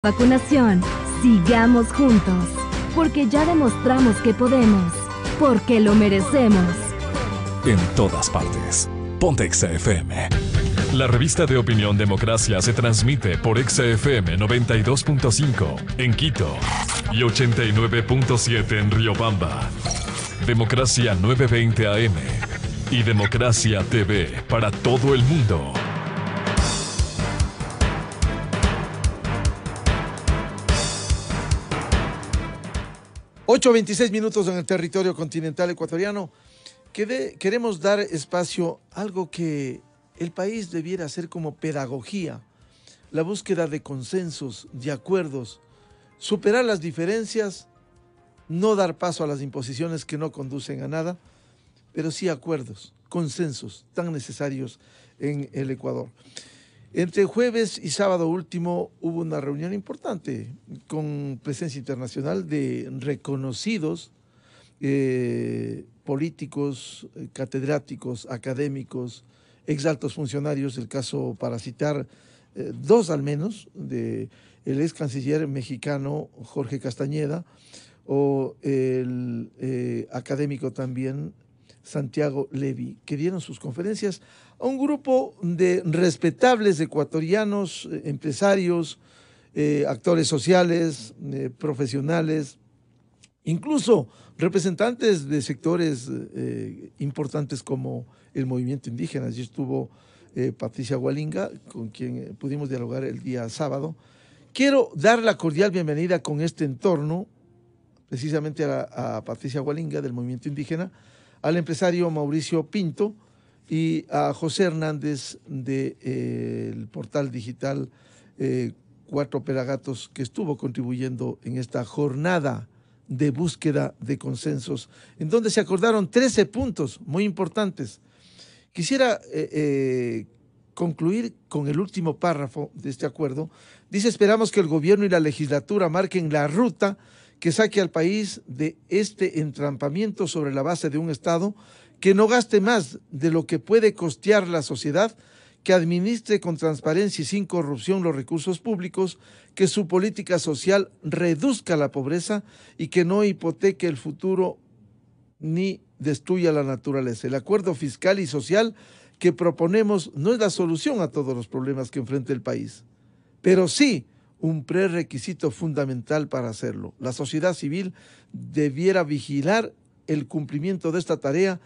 Vacunación. Sigamos juntos. Porque ya demostramos que podemos. Porque lo merecemos. En todas partes. Ponte Exa FM. La revista de opinión Democracia se transmite por Exa FM 92.5 en Quito y 89.7 en Riobamba. Democracia 920 AM y Democracia TV para todo el mundo. 8:26 minutos en el territorio continental ecuatoriano. Queremos dar espacio a algo que el país debiera hacer como pedagogía, la búsqueda de consensos, de acuerdos, superar las diferencias, no dar paso a las imposiciones que no conducen a nada, pero sí acuerdos, consensos tan necesarios en el Ecuador. Entre jueves y sábado último hubo una reunión importante con presencia internacional de reconocidos políticos, catedráticos, académicos, exaltos funcionarios, el caso para citar dos al menos, de el ex canciller mexicano Jorge Castañeda o el académico también Santiago Levy, que dieron sus conferencias a un grupo de respetables ecuatorianos, empresarios, actores sociales, profesionales, incluso representantes de sectores importantes como el movimiento indígena. Allí estuvo Patricia Hualinga, con quien pudimos dialogar el día sábado. Quiero dar la cordial bienvenida con este entorno, precisamente a Patricia Hualinga del movimiento indígena, al empresario Mauricio Pinto y a José Hernández del portal digital Cuatro Pelagatos, que estuvo contribuyendo en esta jornada de búsqueda de consensos, en donde se acordaron 13 puntos muy importantes. Quisiera concluir con el último párrafo de este acuerdo. Dice: esperamos que el gobierno y la legislatura marquen la ruta que saque al país de este entrampamiento sobre la base de un Estado que no gaste más de lo que puede costear la sociedad, que administre con transparencia y sin corrupción los recursos públicos, que su política social reduzca la pobreza y que no hipoteque el futuro ni destruya la naturaleza. El acuerdo fiscal y social que proponemos no es la solución a todos los problemas que enfrenta el país, pero sí un prerequisito fundamental para hacerlo. La sociedad civil debiera vigilar el cumplimiento de esta tarea,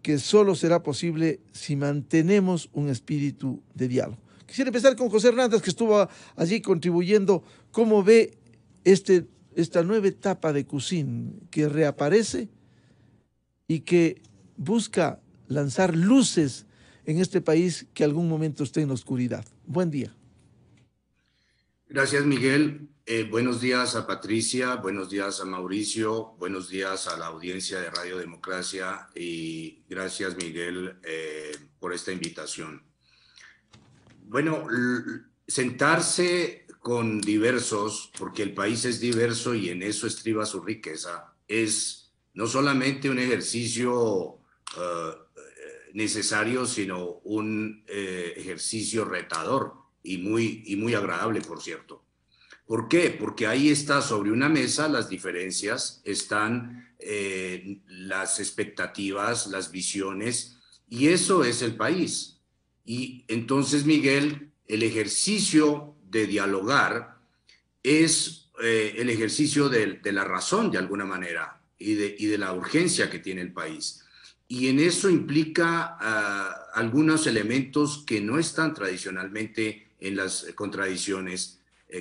que solo será posible si mantenemos un espíritu de diálogo. Quisiera empezar con José Hernández, que estuvo allí contribuyendo. ¿Cómo ve esta nueva etapa de CUSIN que reaparece y que busca lanzar luces en este país que algún momento esté en la oscuridad? Buen día. Gracias, Miguel. Buenos días a Patricia, buenos días a Mauricio, buenos días a la audiencia de Radio Democracia y gracias, Miguel, por esta invitación. Bueno, sentarse con diversos, porque el país es diverso y en eso estriba su riqueza, es no solamente un ejercicio necesario, sino un ejercicio retador y muy agradable, por cierto. ¿Por qué? Porque ahí está sobre una mesa las diferencias, están las expectativas, las visiones, y eso es el país. Y entonces, Miguel, el ejercicio de dialogar es el ejercicio de la razón, de alguna manera, y de la urgencia que tiene el país. Y en eso implica algunos elementos que no están tradicionalmente en las contradicciones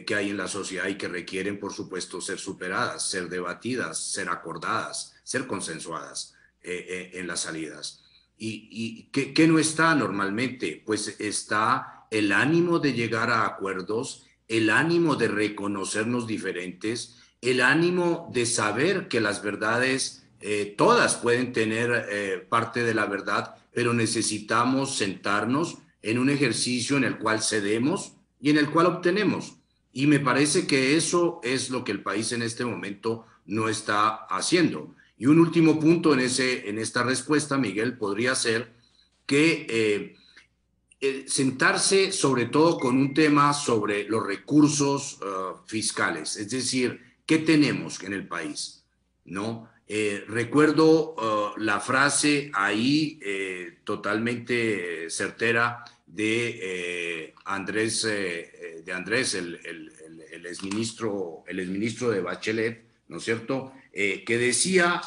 que hay en la sociedad y que requieren, por supuesto, ser superadas, ser debatidas, ser acordadas, ser consensuadas en las salidas. ¿Y qué no está normalmente? Pues está el ánimo de llegar a acuerdos, el ánimo de reconocernos diferentes, el ánimo de saber que las verdades, todas pueden tener parte de la verdad, pero necesitamos sentarnos en un ejercicio en el cual cedemos y en el cual obtenemos. Y me parece que eso es lo que el país en este momento no está haciendo. Y un último punto en esta respuesta, Miguel, podría ser que sentarse sobre todo con un tema sobre los recursos fiscales, es decir, ¿qué tenemos en el país? ¿No? Recuerdo la frase ahí totalmente certera de Andrés, el exministro de Bachelet, ¿no es cierto? Que decía,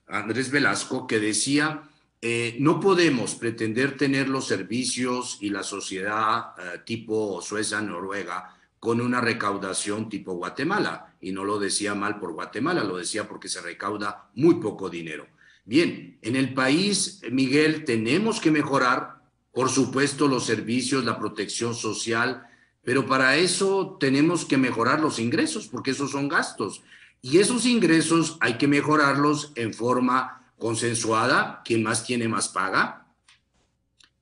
Andrés Velasco, que decía, no podemos pretender tener los servicios y la sociedad tipo Suecia, Noruega, con una recaudación tipo Guatemala. Y no lo decía mal por Guatemala, lo decía porque se recauda muy poco dinero. Bien, en el país, Miguel, tenemos que mejorar, por supuesto, los servicios, la protección social, pero para eso tenemos que mejorar los ingresos, porque esos son gastos. Y esos ingresos hay que mejorarlos en forma consensuada, quien más tiene más paga,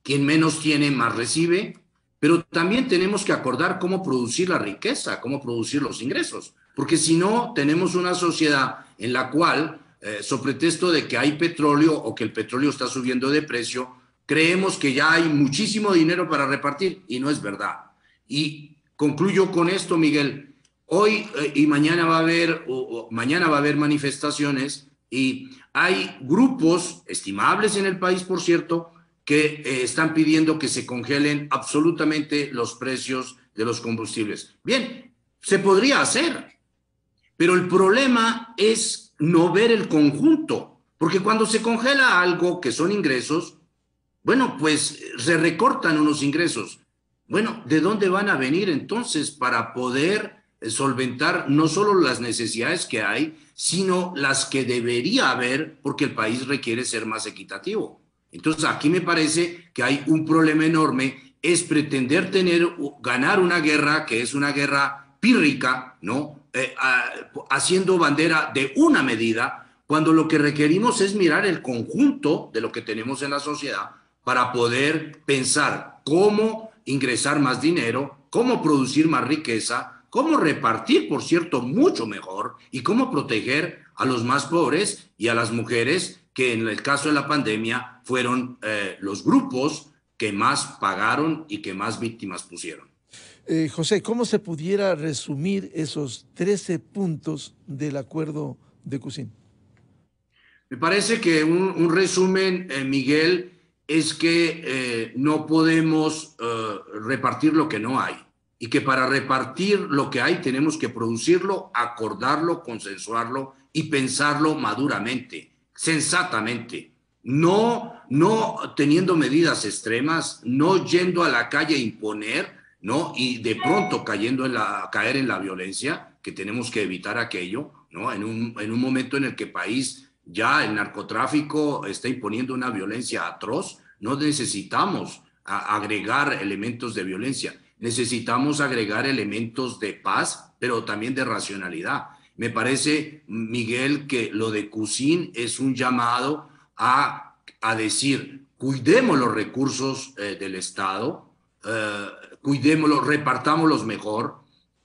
quien menos tiene más recibe, pero también tenemos que acordar cómo producir la riqueza, cómo producir los ingresos, porque si no tenemos una sociedad en la cual, sobre pretexto de que hay petróleo o que el petróleo está subiendo de precio, creemos que ya hay muchísimo dinero para repartir y no es verdad. Y concluyo con esto, Miguel. Hoy y mañana va a haber manifestaciones y hay grupos estimables en el país, por cierto, que están pidiendo que se congelen absolutamente los precios de los combustibles. Bien, se podría hacer, pero el problema es no ver el conjunto, porque cuando se congela algo que son ingresos, bueno, pues se recortan unos ingresos. Bueno, ¿de dónde van a venir entonces para poder solventar no solo las necesidades que hay, sino las que debería haber porque el país requiere ser más equitativo? Entonces aquí me parece que hay un problema enorme, es pretender ganar una guerra que es una guerra pírrica, ¿no? Haciendo bandera de una medida, cuando lo que requerimos es mirar el conjunto de lo que tenemos en la sociedad para poder pensar cómo ingresar más dinero, cómo producir más riqueza, cómo repartir, por cierto, mucho mejor, y cómo proteger a los más pobres y a las mujeres, que en el caso de la pandemia fueron los grupos que más pagaron y que más víctimas pusieron. José, ¿cómo se pudiera resumir esos 13 puntos del acuerdo de Cusín? Me parece que un resumen, Miguel, es que no podemos repartir lo que no hay, y que para repartir lo que hay tenemos que producirlo, acordarlo, consensuarlo y pensarlo maduramente, sensatamente, no teniendo medidas extremas, no yendo a la calle a imponer, ¿no? Y de pronto caer en la violencia, que tenemos que evitar aquello, ¿no? En un momento en el que el país, ya el narcotráfico está imponiendo una violencia atroz, no necesitamos agregar elementos de violencia, necesitamos agregar elementos de paz, pero también de racionalidad. Me parece, Miguel, que lo de Cusín es un llamado a decir, cuidemos los recursos del Estado, cuidémoslos, repartámoslos mejor,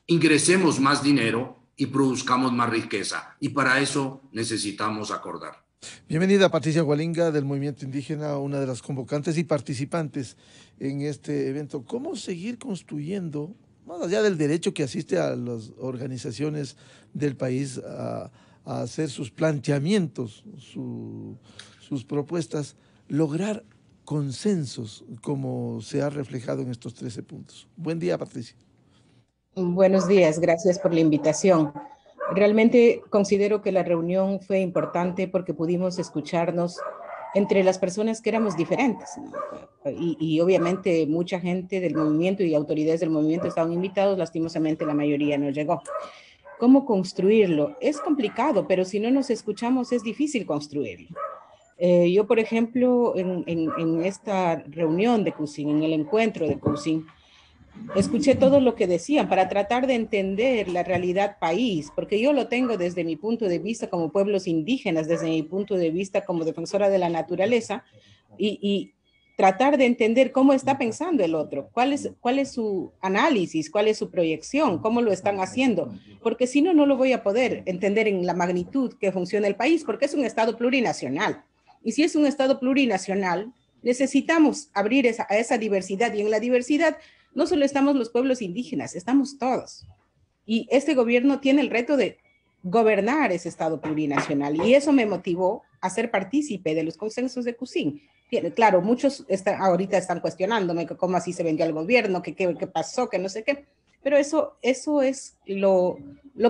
ingresemos más dinero y produzcamos más riqueza. Y para eso necesitamos acordar. Bienvenida Patricia Hualinga del Movimiento Indígena, una de las convocantes y participantes en este evento. ¿Cómo seguir construyendo, más allá del derecho que asiste a las organizaciones del país a hacer sus planteamientos, sus propuestas, lograr consensos como se ha reflejado en estos 13 puntos? Buen día, Patricia. Buenos días, gracias por la invitación. Realmente considero que la reunión fue importante porque pudimos escucharnos entre las personas que éramos diferentes, ¿no? Y obviamente mucha gente del movimiento y autoridades del movimiento estaban invitados, lastimosamente la mayoría no llegó. ¿Cómo construirlo? Es complicado, pero si no nos escuchamos es difícil construirlo. Yo, por ejemplo, en esta reunión de Cusín, en el encuentro de Cusín, escuché todo lo que decían para tratar de entender la realidad país, porque yo lo tengo desde mi punto de vista como pueblos indígenas, desde mi punto de vista como defensora de la naturaleza, y tratar de entender cómo está pensando el otro, cuál es su análisis, cuál es su proyección, cómo lo están haciendo, porque si no, no lo voy a poder entender en la magnitud que funciona el país, porque es un Estado plurinacional. Y si es un Estado plurinacional, Necesitamos abrir a esa diversidad, y en la diversidad no solo estamos los pueblos indígenas, estamos todos. Y este gobierno tiene el reto de gobernar ese Estado plurinacional, y eso me motivó a ser partícipe de los consensos de CUSIN. Claro, muchos ahorita están cuestionándome que cómo así se vendió al gobierno, que qué pasó, que no sé qué, pero eso es lo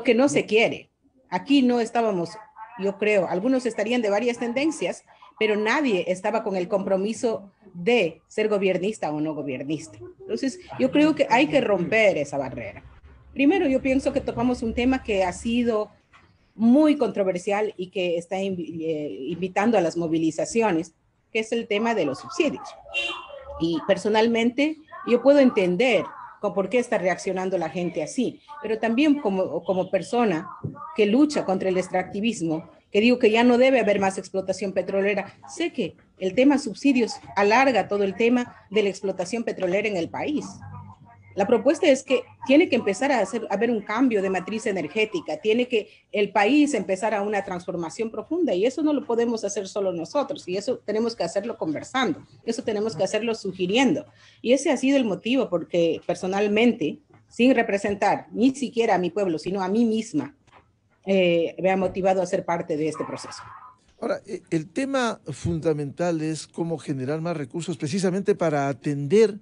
que no se quiere. Aquí no estábamos, yo creo, algunos estarían de varias tendencias, pero nadie estaba con el compromiso de ser gobernista o no gobernista. Entonces, yo creo que hay que romper esa barrera. Primero, yo pienso que tocamos un tema que ha sido muy controversial y que está invitando a las movilizaciones, que es el tema de los subsidios. Y personalmente, yo puedo entender por qué está reaccionando la gente así, pero también como persona que lucha contra el extractivismo, que digo que ya no debe haber más explotación petrolera, sé que el tema subsidios alarga todo el tema de la explotación petrolera en el país. La propuesta es que tiene que empezar a haber un cambio de matriz energética, tiene que el país empezar a una transformación profunda, y eso no lo podemos hacer solo nosotros, y eso tenemos que hacerlo conversando, eso tenemos que hacerlo sugiriendo. Y ese ha sido el motivo porque personalmente, sin representar ni siquiera a mi pueblo, sino a mí misma, me ha motivado a ser parte de este proceso. Ahora, el tema fundamental es cómo generar más recursos precisamente para atender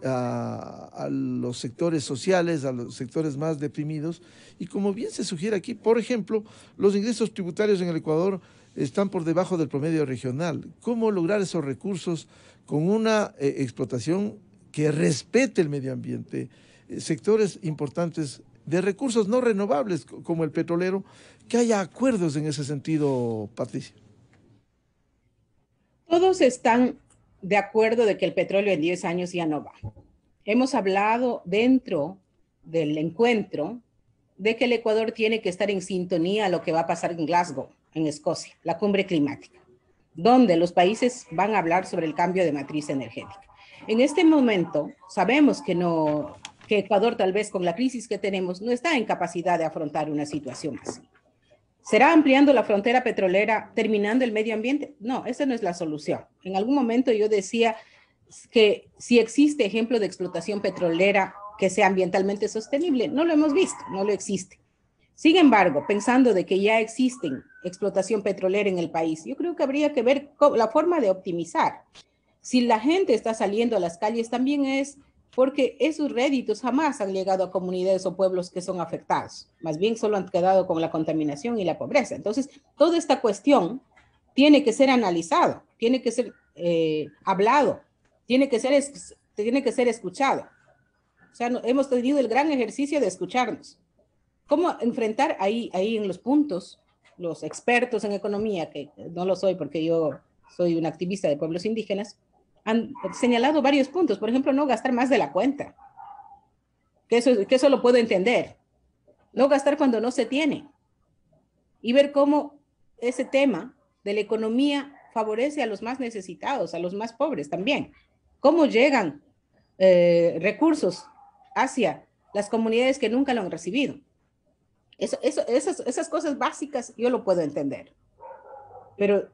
a los sectores sociales, a los sectores más deprimidos, y como bien se sugiere aquí, por ejemplo, los ingresos tributarios en el Ecuador están por debajo del promedio regional. ¿Cómo lograr esos recursos con una explotación que respete el medio ambiente? Sectores importantes de recursos no renovables como el petrolero, que haya acuerdos en ese sentido, Patricia. Todos están de acuerdo de que el petróleo en 10 años ya no va. Hemos hablado dentro del encuentro de que el Ecuador tiene que estar en sintonía a lo que va a pasar en Glasgow, en Escocia, la cumbre climática, donde los países van a hablar sobre el cambio de matriz energética. En este momento sabemos que Ecuador, tal vez con la crisis que tenemos, no está en capacidad de afrontar una situación así. ¿Será ampliando la frontera petrolera, terminando el medio ambiente? No, esa no es la solución. En algún momento yo decía que si existe ejemplo de explotación petrolera que sea ambientalmente sostenible, no lo hemos visto, no lo existe. Sin embargo, pensando de que ya existen explotación petrolera en el país, yo creo que habría que ver la forma de optimizar. Si la gente está saliendo a las calles, también es porque esos réditos jamás han llegado a comunidades o pueblos que son afectados. Más bien solo han quedado con la contaminación y la pobreza. Entonces, toda esta cuestión tiene que ser analizado, tiene que ser hablado, tiene que ser escuchado. O sea, hemos tenido el gran ejercicio de escucharnos. ¿Cómo enfrentar ahí en los puntos, los expertos en economía, que no lo soy porque yo soy una activista de pueblos indígenas, han señalado varios puntos? Por ejemplo, no gastar más de la cuenta, que eso lo puedo entender. No gastar cuando no se tiene. Y ver cómo ese tema de la economía favorece a los más necesitados, a los más pobres también. Cómo llegan recursos hacia las comunidades que nunca lo han recibido. Esas cosas básicas yo lo puedo entender. Pero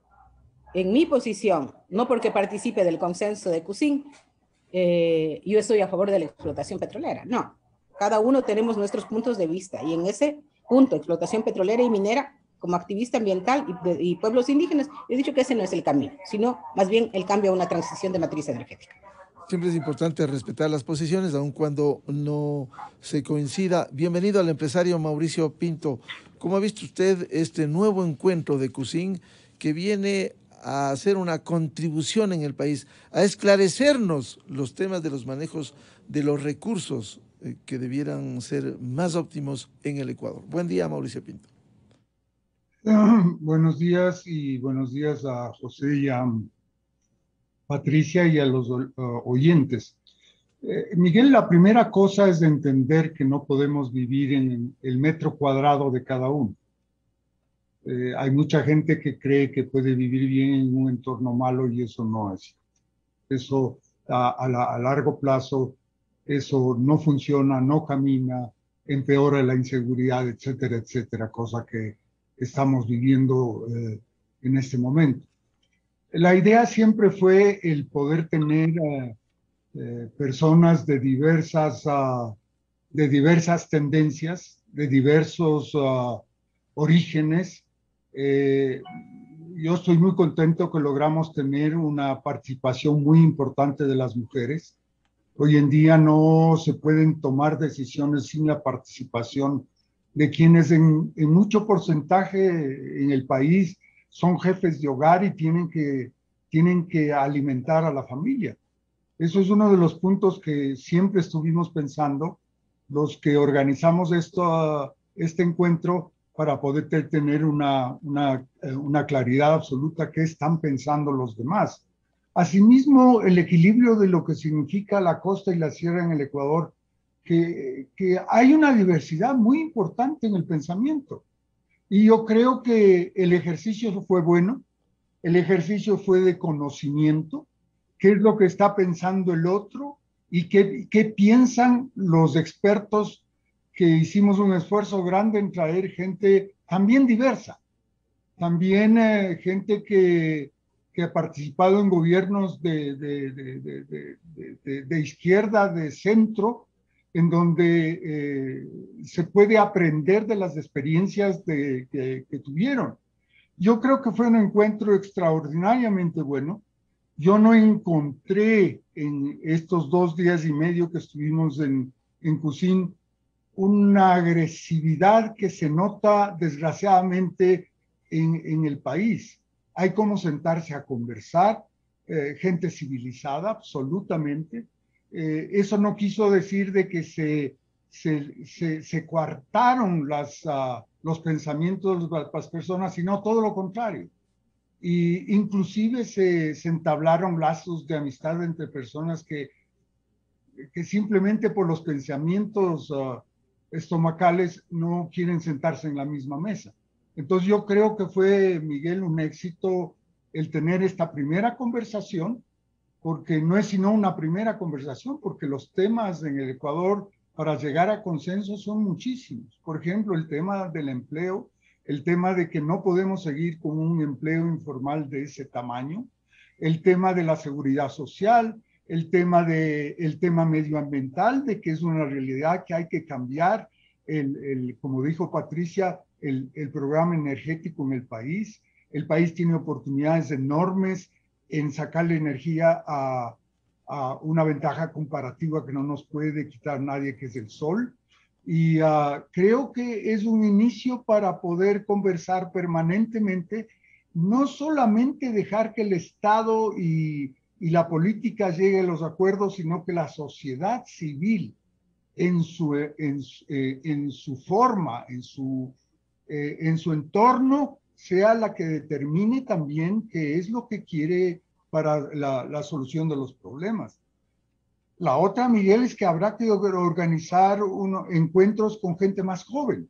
en mi posición, no porque participe del consenso de CUSIN, yo estoy a favor de la explotación petrolera. No, cada uno tenemos nuestros puntos de vista, y en ese punto, explotación petrolera y minera, como activista ambiental y pueblos indígenas, he dicho que ese no es el camino, sino más bien el cambio a una transición de matriz energética. Siempre es importante respetar las posiciones, aun cuando no se coincida. Bienvenido al empresario Mauricio Pinto. ¿Cómo ha visto usted este nuevo encuentro de CUSIN que viene a hacer una contribución en el país, a esclarecernos los temas de los manejos de los recursos que debieran ser más óptimos en el Ecuador? Buen día, Mauricio Pinto. Buenos días, y buenos días a José y a Patricia y a los oyentes. Miguel, la primera cosa es entender que no podemos vivir en el metro cuadrado de cada uno. Hay mucha gente que cree que puede vivir bien en un entorno malo, y eso no es. Eso a largo plazo, eso no funciona, no camina, empeora la inseguridad, etcétera, etcétera, cosa que estamos viviendo en este momento. La idea siempre fue el poder tener personas de diversas tendencias, de diversos orígenes. Yo estoy muy contento que logramos tener una participación muy importante de las mujeres. Hoy en día no se pueden tomar decisiones sin la participación de quienes en mucho porcentaje en el país son jefes de hogar y tienen que alimentar a la familia. Eso es uno de los puntos que siempre estuvimos pensando, los que organizamos este encuentro, para poder tener una claridad absoluta qué están pensando los demás. Asimismo, el equilibrio de lo que significa la costa y la sierra en el Ecuador, que hay una diversidad muy importante en el pensamiento. Y yo creo que el ejercicio fue bueno, el ejercicio fue de conocimiento, qué es lo que está pensando el otro y qué piensan los expertos, que hicimos un esfuerzo grande en traer gente también diversa, también gente que ha participado en gobiernos de izquierda, de centro, en donde se puede aprender de las experiencias que tuvieron. Yo creo que fue un encuentro extraordinariamente bueno. Yo no encontré en estos 2 días y medio que estuvimos en Cusín una agresividad que se nota desgraciadamente en el país. Hay como sentarse a conversar, gente civilizada, absolutamente. Eso no quiso decir de que se coartaron los pensamientos de las personas, sino todo lo contrario. Y inclusive se entablaron lazos de amistad entre personas que simplemente por los pensamientos estomacales no quieren sentarse en la misma mesa. Entonces yo creo que fue, Miguel, un éxito el tener esta primera conversación, porque no es sino una primera conversación, porque los temas en el Ecuador para llegar a consenso son muchísimos. Por ejemplo, el tema del empleo, el tema de que no podemos seguir con un empleo informal de ese tamaño, el tema de la seguridad social, el tema medioambiental, de que es una realidad que hay que cambiar, como dijo Patricia, el programa energético en el país. El país tiene oportunidades enormes en sacarle energía a una ventaja comparativa que no nos puede quitar nadie, que es el sol. Y creo que es un inicio para poder conversar permanentemente, no solamente dejar que el Estado y la política llegue a los acuerdos, sino que la sociedad civil en su forma, en su entorno, sea la que determine también qué es lo que quiere para la solución de los problemas. La otra, Miguel, es que habrá que organizar encuentros con gente más joven.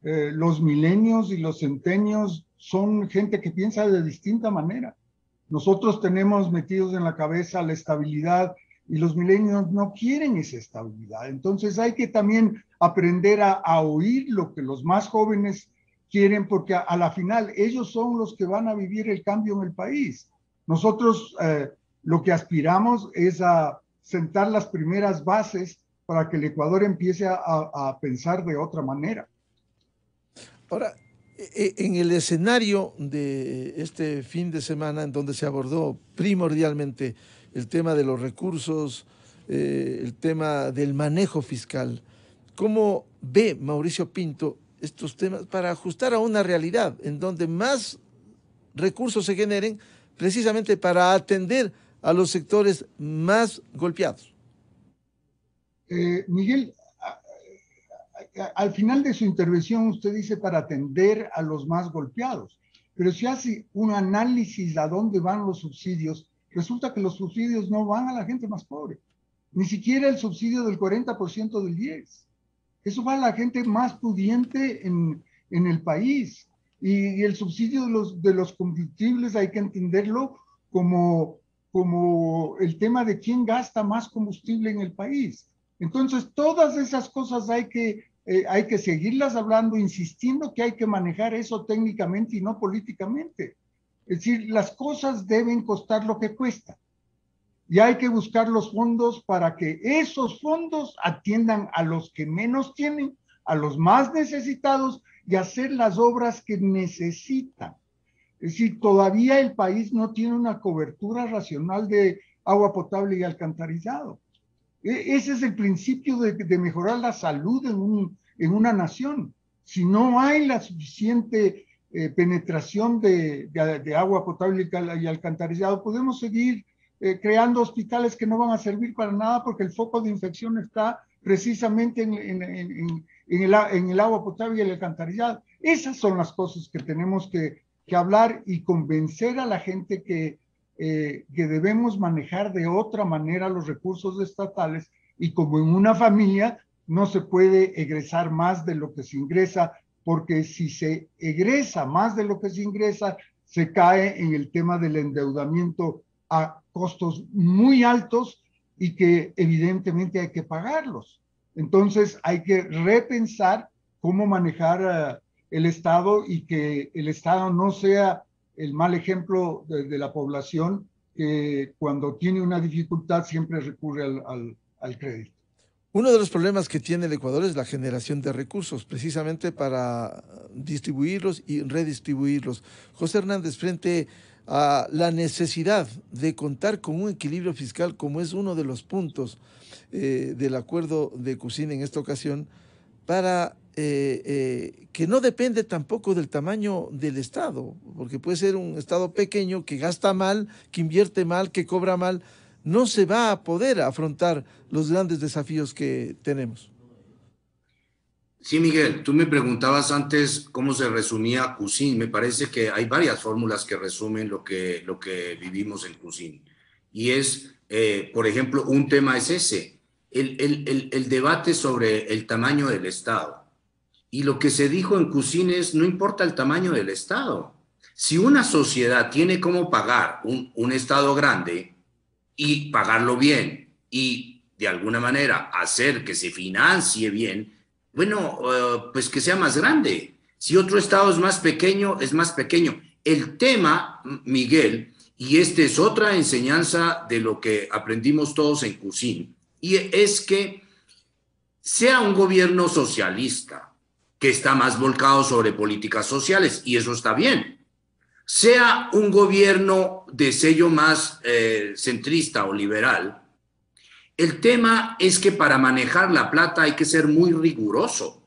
Los milenios y los centenios son gente que piensa de distinta manera. Nosotros tenemos metidos en la cabeza la estabilidad y los milenios no quieren esa estabilidad. Entonces hay que también aprender a oír lo que los más jóvenes quieren, porque a la final ellos son los que van a vivir el cambio en el país. Nosotros lo que aspiramos es a sentar las primeras bases para que el Ecuador empiece a pensar de otra manera. Ahora, en el escenario de este fin de semana, en donde se abordó primordialmente el tema de los recursos, el tema del manejo fiscal, ¿cómo ve Mauricio Pinto estos temas para ajustar a una realidad en donde más recursos se generen precisamente para atender a los sectores más golpeados? Miguel, al final de su intervención usted dice para atender a los más golpeados, pero si hace un análisis a dónde van los subsidios, resulta que los subsidios no van a la gente más pobre, ni siquiera el subsidio del 40% del 10%. Eso va a la gente más pudiente en el país. Y el subsidio de los combustibles hay que entenderlo como el tema de quién gasta más combustible en el país. Entonces, todas esas cosas hay que seguirlas hablando, insistiendo que hay que manejar eso técnicamente y no políticamente. Es decir, las cosas deben costar lo que cuestan. Y hay que buscar los fondos para que esos fondos atiendan a los que menos tienen, a los más necesitados y hacer las obras que necesitan. Es decir, todavía el país no tiene una cobertura racional de agua potable y alcantarillado. Ese es el principio de mejorar la salud en una nación. Si no hay la suficiente penetración de agua potable y alcantarillado, podemos seguir creando hospitales que no van a servir para nada porque el foco de infección está precisamente en el agua potable y el alcantarillado. Esas son las cosas que tenemos que hablar y convencer a la gente que debemos manejar de otra manera los recursos estatales, y como en una familia no se puede egresar más de lo que se ingresa, porque si se egresa más de lo que se ingresa, se cae en el tema del endeudamiento a costos muy altos y que evidentemente hay que pagarlos. Entonces hay que repensar cómo manejar el Estado y que el Estado no sea el mal ejemplo de la población que cuando tiene una dificultad siempre recurre al crédito. Uno de los problemas que tiene el Ecuador es la generación de recursos, precisamente para distribuirlos y redistribuirlos. José Hernández, frente a la necesidad de contar con un equilibrio fiscal, como es uno de los puntos del acuerdo de CUSIN en esta ocasión, para que no depende tampoco del tamaño del Estado, porque puede ser un Estado pequeño que gasta mal, que invierte mal, que cobra mal, no se va a poder afrontar los grandes desafíos que tenemos. Sí, Miguel, tú me preguntabas antes cómo se resumía CUSIN. Me parece que hay varias fórmulas que resumen lo que vivimos en CUSIN. Y es, por ejemplo, un tema es ese, el debate sobre el tamaño del Estado. Y lo que se dijo en CUSIN es, no importa el tamaño del Estado. Si una sociedad tiene cómo pagar un Estado grande y pagarlo bien y de alguna manera hacer que se financie bien, bueno, pues que sea más grande. Si otro Estado es más pequeño, es más pequeño. El tema, Miguel, y esta es otra enseñanza de lo que aprendimos todos en CUSIN, y es que sea un gobierno socialista, que está más volcado sobre políticas sociales, y eso está bien, sea un gobierno de sello más centrista o liberal, el tema es que para manejar la plata hay que ser muy riguroso.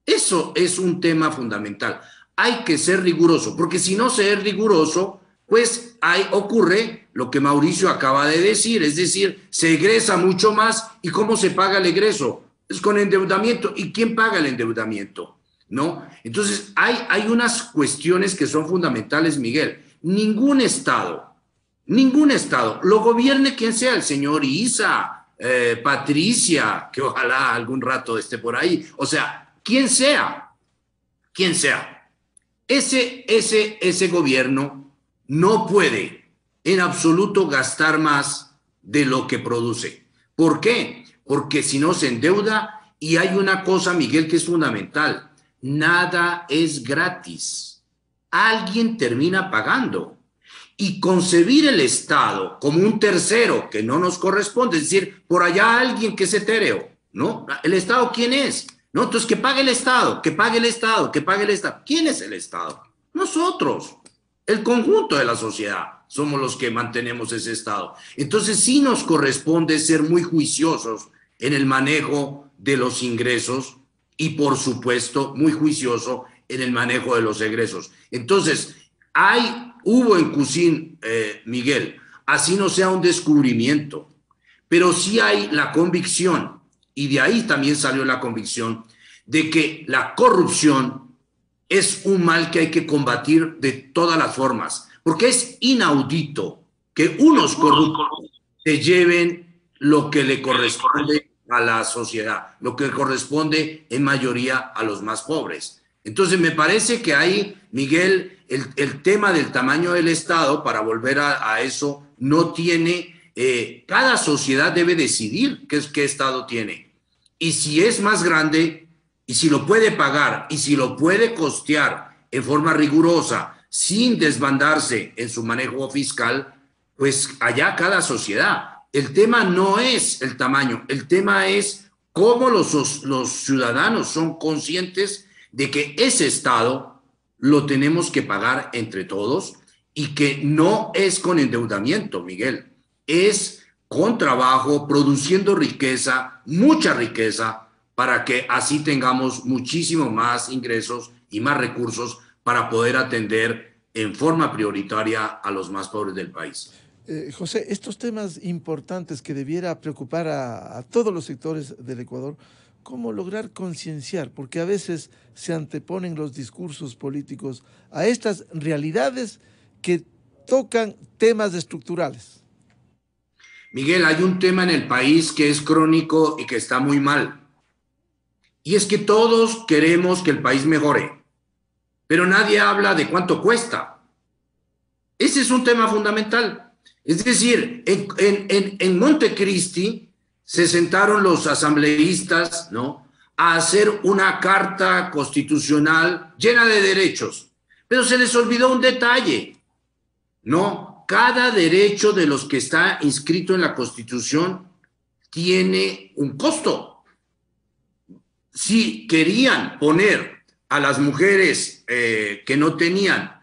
Eso es un tema fundamental. Hay que ser riguroso, porque si no se es riguroso, pues ahí ocurre lo que Mauricio acaba de decir, es decir, se egresa mucho más. ¿Y cómo se paga el egreso? Es con endeudamiento. ¿Y quién paga el endeudamiento? ¿No? Entonces, hay unas cuestiones que son fundamentales, Miguel. Ningún Estado, lo gobierne quien sea, el señor Isa, Patricia, que ojalá algún rato esté por ahí, o sea, quien sea, ese gobierno no puede en absoluto gastar más de lo que produce. ¿Por qué? Porque si no se endeuda. Y hay una cosa, Miguel, que es fundamental: nada es gratis. Alguien termina pagando. Y concebir el Estado como un tercero que no nos corresponde, es decir, por allá alguien que es etéreo, ¿no? ¿El Estado quién es? ¿No? Entonces, que pague el Estado, que pague el Estado, que pague el Estado. ¿Quién es el Estado? Nosotros, el conjunto de la sociedad, somos los que mantenemos ese Estado. Entonces, sí nos corresponde ser muy juiciosos en el manejo de los ingresos y, por supuesto, muy juicioso en el manejo de los egresos. Entonces, hubo en CUSIN, Miguel, así no sea un descubrimiento, pero sí hay la convicción, y de ahí también salió la convicción, de que la corrupción es un mal que hay que combatir de todas las formas, porque es inaudito que unos corruptos se lleven lo que le corresponde a la sociedad, lo que corresponde en mayoría a los más pobres. Entonces me parece que ahí, Miguel, el tema del tamaño del Estado, para volver a eso, no tiene, cada sociedad debe decidir qué Estado tiene. Y si es más grande, y si lo puede pagar, y si lo puede costear en forma rigurosa, sin desbandarse en su manejo fiscal, pues allá cada sociedad. El tema no es el tamaño, el tema es cómo los ciudadanos son conscientes de que ese Estado lo tenemos que pagar entre todos y que no es con endeudamiento, Miguel, es con trabajo, produciendo riqueza, mucha riqueza, para que así tengamos muchísimo más ingresos y más recursos para poder atender en forma prioritaria a los más pobres del país. José, estos temas importantes que debiera preocupar a todos los sectores del Ecuador, ¿cómo lograr concienciar? Porque a veces se anteponen los discursos políticos a estas realidades que tocan temas estructurales. Miguel, hay un tema en el país que es crónico y que está muy mal. Y es que todos queremos que el país mejore, pero nadie habla de cuánto cuesta. Ese es un tema fundamental. Es decir, en Montecristi se sentaron los asambleístas, ¿no?, a hacer una carta constitucional llena de derechos, pero se les olvidó un detalle, ¿no? Cada derecho de los que está inscrito en la Constitución tiene un costo. Si querían poner a las mujeres que no tenían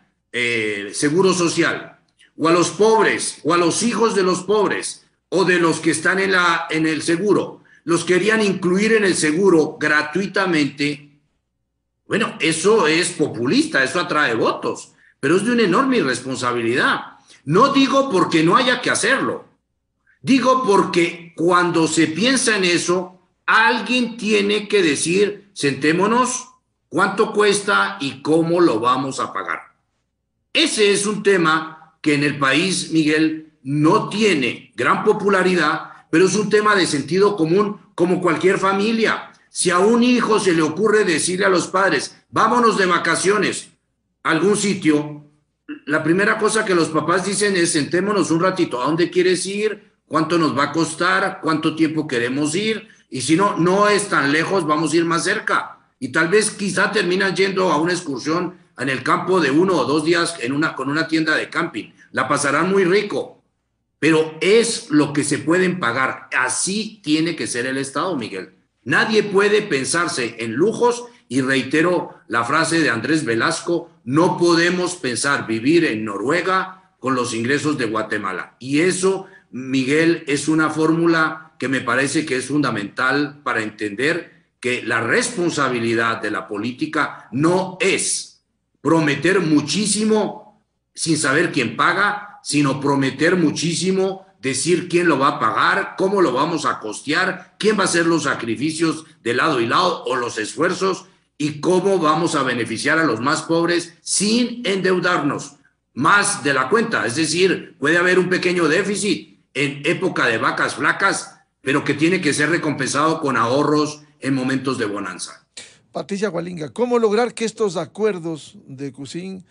seguro social, o a los pobres, o a los hijos de los pobres, o de los que están en el seguro, los querían incluir en el seguro gratuitamente, bueno, eso es populista, eso atrae votos, pero es de una enorme irresponsabilidad. No digo porque no haya que hacerlo, digo porque cuando se piensa en eso, alguien tiene que decir, sentémonos, cuánto cuesta y cómo lo vamos a pagar. Ese es un tema que en el país, Miguel, no tiene gran popularidad, pero es un tema de sentido común como cualquier familia. Si a un hijo se le ocurre decirle a los padres, vámonos de vacaciones a algún sitio, la primera cosa que los papás dicen es, sentémonos un ratito, ¿a dónde quieres ir? ¿Cuánto nos va a costar? ¿Cuánto tiempo queremos ir? Y si no, no es tan lejos, vamos a ir más cerca. Y tal vez quizá terminan yendo a una excursión en el campo de 1 o 2 días con una tienda de camping. La pasarán muy rico, pero es lo que se pueden pagar. Así tiene que ser el Estado, Miguel. Nadie puede pensarse en lujos y reitero la frase de Andrés Velasco, no podemos pensar vivir en Noruega con los ingresos de Guatemala. Y eso, Miguel, es una fórmula que me parece que es fundamental para entender que la responsabilidad de la política no es prometer muchísimo sin saber quién paga, sino prometer muchísimo, decir quién lo va a pagar, cómo lo vamos a costear, quién va a hacer los sacrificios de lado y lado o los esfuerzos y cómo vamos a beneficiar a los más pobres sin endeudarnos más de la cuenta. Es decir, puede haber un pequeño déficit en época de vacas flacas, pero que tiene que ser recompensado con ahorros en momentos de bonanza. Patricia Hualinga, ¿cómo lograr que estos acuerdos de CUSIN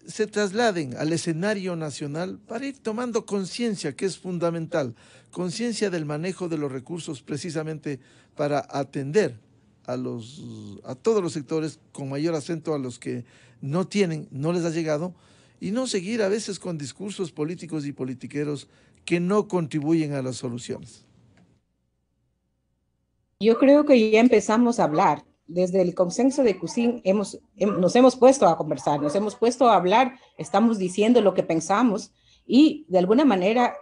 se trasladen al escenario nacional para ir tomando conciencia, que es fundamental, conciencia del manejo de los recursos precisamente para atender a todos los sectores, con mayor acento a los que no tienen, no les ha llegado, y no seguir a veces con discursos políticos y politiqueros que no contribuyen a las soluciones? Yo creo que ya empezamos a hablar. Desde el consenso de CUSIN nos hemos puesto a conversar, nos hemos puesto a hablar, estamos diciendo lo que pensamos y de alguna manera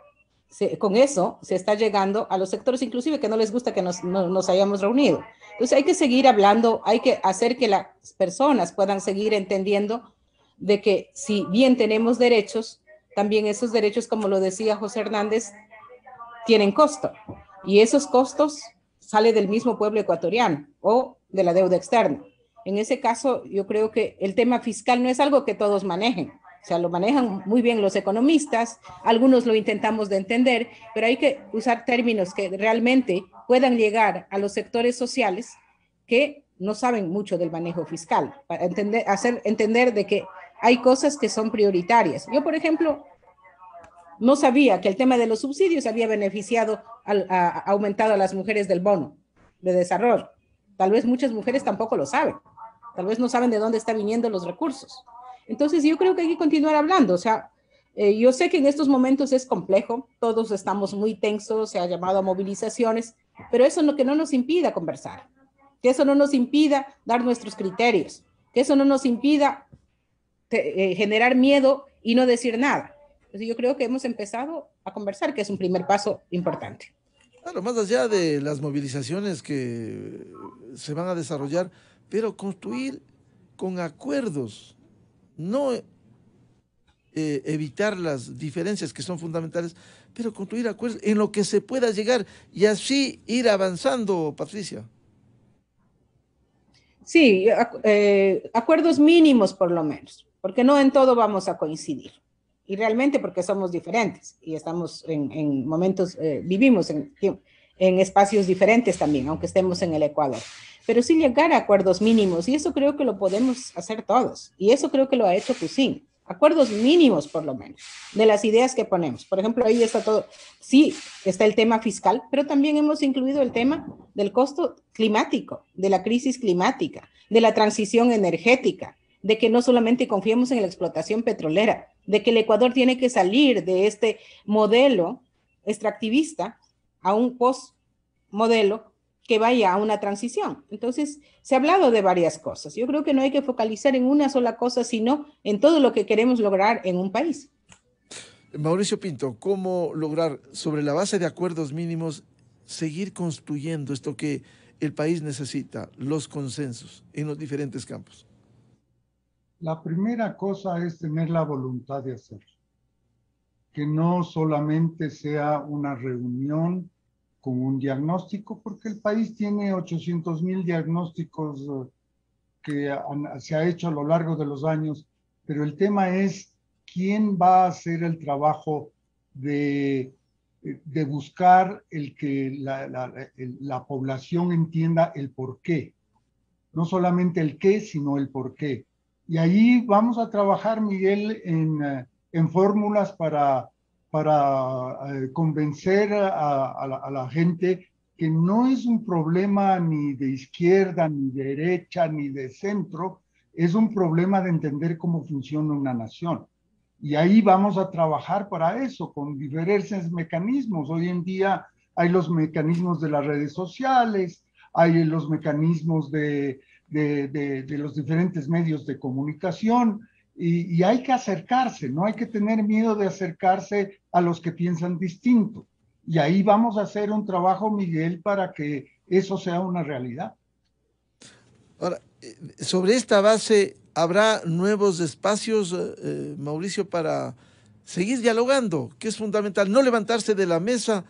con eso se está llegando a los sectores inclusive que no les gusta que nos hayamos reunido. Entonces hay que seguir hablando, hay que hacer que las personas puedan seguir entendiendo de que si bien tenemos derechos, también esos derechos, como lo decía José Hernández, tienen costo y esos costos sale del mismo pueblo ecuatoriano o de la deuda externa. En ese caso, yo creo que el tema fiscal no es algo que todos manejen. O sea, lo manejan muy bien los economistas, algunos lo intentamos de entender, pero hay que usar términos que realmente puedan llegar a los sectores sociales que no saben mucho del manejo fiscal, para hacer entender de que hay cosas que son prioritarias. Yo, por ejemplo, no sabía que el tema de los subsidios había beneficiado, aumentado a las mujeres del bono de desarrollo. Tal vez muchas mujeres tampoco lo saben. Tal vez no saben de dónde están viniendo los recursos. Entonces yo creo que hay que continuar hablando, o sea, yo sé que en estos momentos es complejo, todos estamos muy tensos, se ha llamado a movilizaciones, pero eso que no nos impida conversar, que eso no nos impida dar nuestros criterios, que eso no nos impida generar miedo y no decir nada. Entonces yo creo que hemos empezado a conversar, que es un primer paso importante. Claro, más allá de las movilizaciones que se van a desarrollar, pero construir con acuerdos, no evitar las diferencias que son fundamentales, pero construir acuerdos en lo que se pueda llegar y así ir avanzando, Patricia. Sí, acuerdos mínimos por lo menos, porque no en todo vamos a coincidir. Y realmente porque somos diferentes y estamos en momentos, vivimos en espacios diferentes también, aunque estemos en el Ecuador. Pero sí llegar a acuerdos mínimos, y eso creo que lo podemos hacer todos, y eso creo que lo ha hecho Cusin. Acuerdos mínimos, por lo menos, de las ideas que ponemos. Por ejemplo, ahí está todo. Sí, está el tema fiscal, pero también hemos incluido el tema del costo climático, de la crisis climática, de la transición energética, de que no solamente confiemos en la explotación petrolera, de que el Ecuador tiene que salir de este modelo extractivista a un post-modelo que vaya a una transición. Entonces, se ha hablado de varias cosas. Yo creo que no hay que focalizar en una sola cosa, sino en todo lo que queremos lograr en un país. Mauricio Pinto, ¿cómo lograr, sobre la base de acuerdos mínimos, seguir construyendo esto que el país necesita, los consensos en los diferentes campos? La primera cosa es tener la voluntad de hacerlo. Que no solamente sea una reunión con un diagnóstico, porque el país tiene 800,000 diagnósticos que se ha hecho a lo largo de los años, pero el tema es quién va a hacer el trabajo de buscar el que la población entienda el por qué. No solamente el qué, sino el por qué. Y ahí vamos a trabajar, Miguel, en fórmulas para convencer a la gente que no es un problema ni de izquierda, ni de derecha, ni de centro, es un problema de entender cómo funciona una nación. Y ahí vamos a trabajar para eso, con diferentes mecanismos. Hoy en día hay los mecanismos de las redes sociales, hay los mecanismos de los diferentes medios de comunicación, y hay que acercarse, no hay que tener miedo de acercarse a los que piensan distinto. Y ahí vamos a hacer un trabajo, Miguel, para que eso sea una realidad. Ahora, sobre esta base, ¿habrá nuevos espacios, Mauricio, para seguir dialogando, que es fundamental, no levantarse de la mesa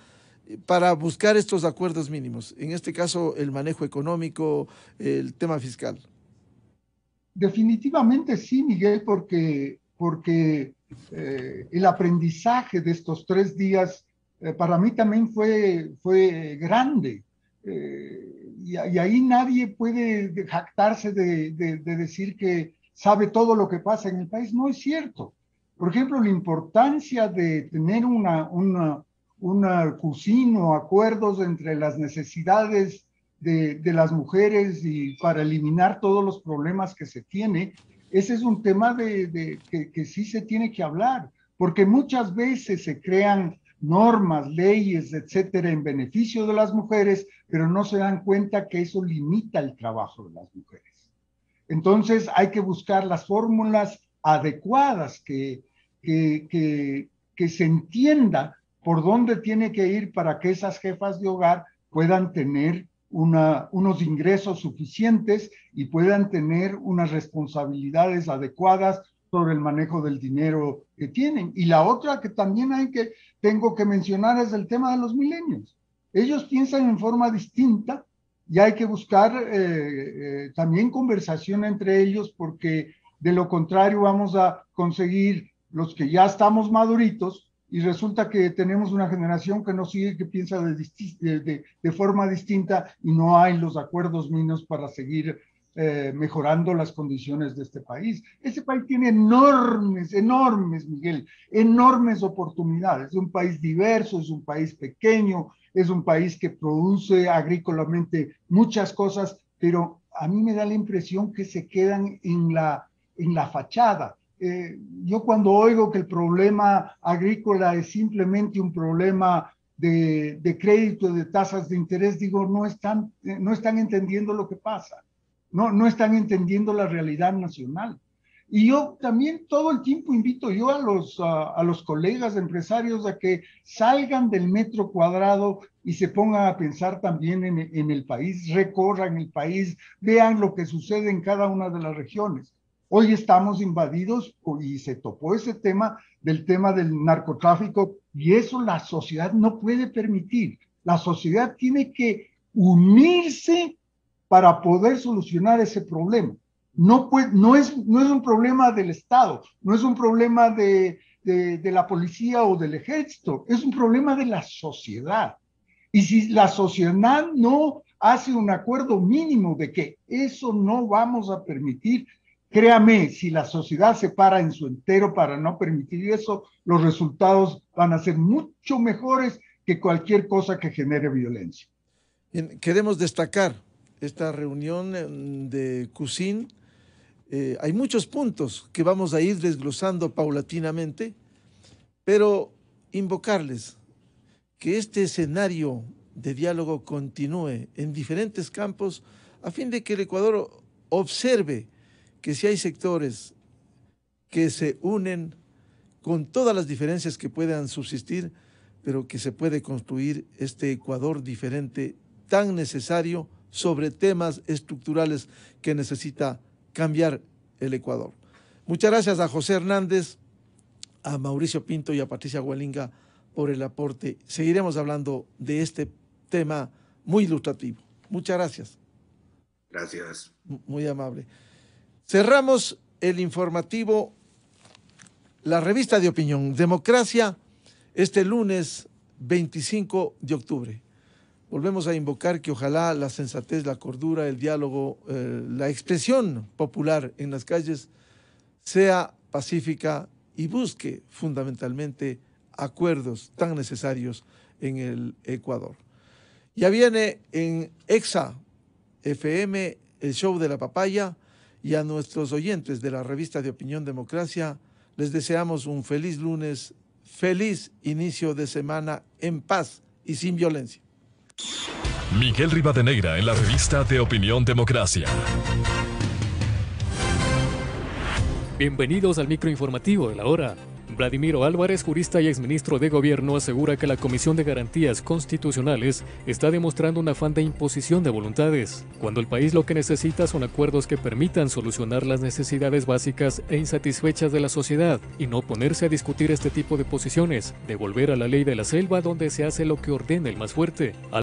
para buscar estos acuerdos mínimos? En este caso, el manejo económico, el tema fiscal. Definitivamente sí, Miguel, porque el aprendizaje de estos 3 días para mí también fue grande. Y ahí nadie puede jactarse de decir que sabe todo lo que pasa en el país. No es cierto. Por ejemplo, la importancia de tener un cusino, acuerdos entre las necesidades de las mujeres y para eliminar todos los problemas que se tiene, ese es un tema que sí se tiene que hablar, porque muchas veces se crean normas, leyes, etcétera, en beneficio de las mujeres, pero no se dan cuenta que eso limita el trabajo de las mujeres. Entonces hay que buscar las fórmulas adecuadas que se entienda por dónde tiene que ir para que esas jefas de hogar puedan tener unos ingresos suficientes y puedan tener unas responsabilidades adecuadas sobre el manejo del dinero que tienen. Y la otra que también tengo que mencionar es el tema de los milenios. Ellos piensan en forma distinta y hay que buscar también conversación entre ellos, porque de lo contrario vamos a conseguir los que ya estamos maduritos y resulta que tenemos una generación que no sigue, que piensa de forma distinta, y no hay los acuerdos mínimos para seguir mejorando las condiciones de este país. Este país tiene enormes, Miguel, enormes oportunidades. Es un país diverso, es un país pequeño, es un país que produce agrícolamente muchas cosas, pero a mí me da la impresión que se quedan en la fachada. yo cuando oigo que el problema agrícola es simplemente un problema de crédito, de tasas de interés, digo, no están entendiendo lo que pasa, no están entendiendo la realidad nacional. Y yo también todo el tiempo invito yo a los colegas empresarios a que salgan del metro cuadrado y se pongan a pensar también en el país, recorran el país, vean lo que sucede en cada una de las regiones. Hoy estamos invadidos y se topó ese tema del narcotráfico, y eso la sociedad no puede permitir. La sociedad tiene que unirse para poder solucionar ese problema. No es un problema del Estado, no es un problema de la policía o del ejército, es un problema de la sociedad. Y si la sociedad no hace un acuerdo mínimo de que eso no vamos a permitir, créame, si la sociedad se para en su entero para no permitir eso, los resultados van a ser mucho mejores que cualquier cosa que genere violencia. Bien, queremos destacar esta reunión de CUSIN. Hay muchos puntos que vamos a ir desglosando paulatinamente, pero invocarles que este escenario de diálogo continúe en diferentes campos a fin de que el Ecuador observe que si hay sectores que se unen con todas las diferencias que puedan subsistir, pero que se puede construir este Ecuador diferente tan necesario sobre temas estructurales que necesita cambiar el Ecuador. Muchas gracias a José Hernández, a Mauricio Pinto y a Patricia Hualinga por el aporte. Seguiremos hablando de este tema muy ilustrativo. Muchas gracias. Gracias. Muy amable. Cerramos el informativo, la revista de opinión Democracia, este lunes 25 de octubre. Volvemos a invocar que ojalá la sensatez, la cordura, el diálogo, la expresión popular en las calles sea pacífica y busque fundamentalmente acuerdos tan necesarios en el Ecuador. Ya viene en Exa FM el show de la papaya, y a nuestros oyentes de la revista de opinión Democracia les deseamos un feliz lunes, feliz inicio de semana en paz y sin violencia. Miguel Rivadeneira en la revista de opinión Democracia. Bienvenidos al microinformativo de la hora. Vladimiro Álvarez, jurista y exministro de Gobierno, asegura que la Comisión de Garantías Constitucionales está demostrando un afán de imposición de voluntades, cuando el país lo que necesita son acuerdos que permitan solucionar las necesidades básicas e insatisfechas de la sociedad, y no ponerse a discutir este tipo de posiciones, de volver a la ley de la selva donde se hace lo que ordena el más fuerte.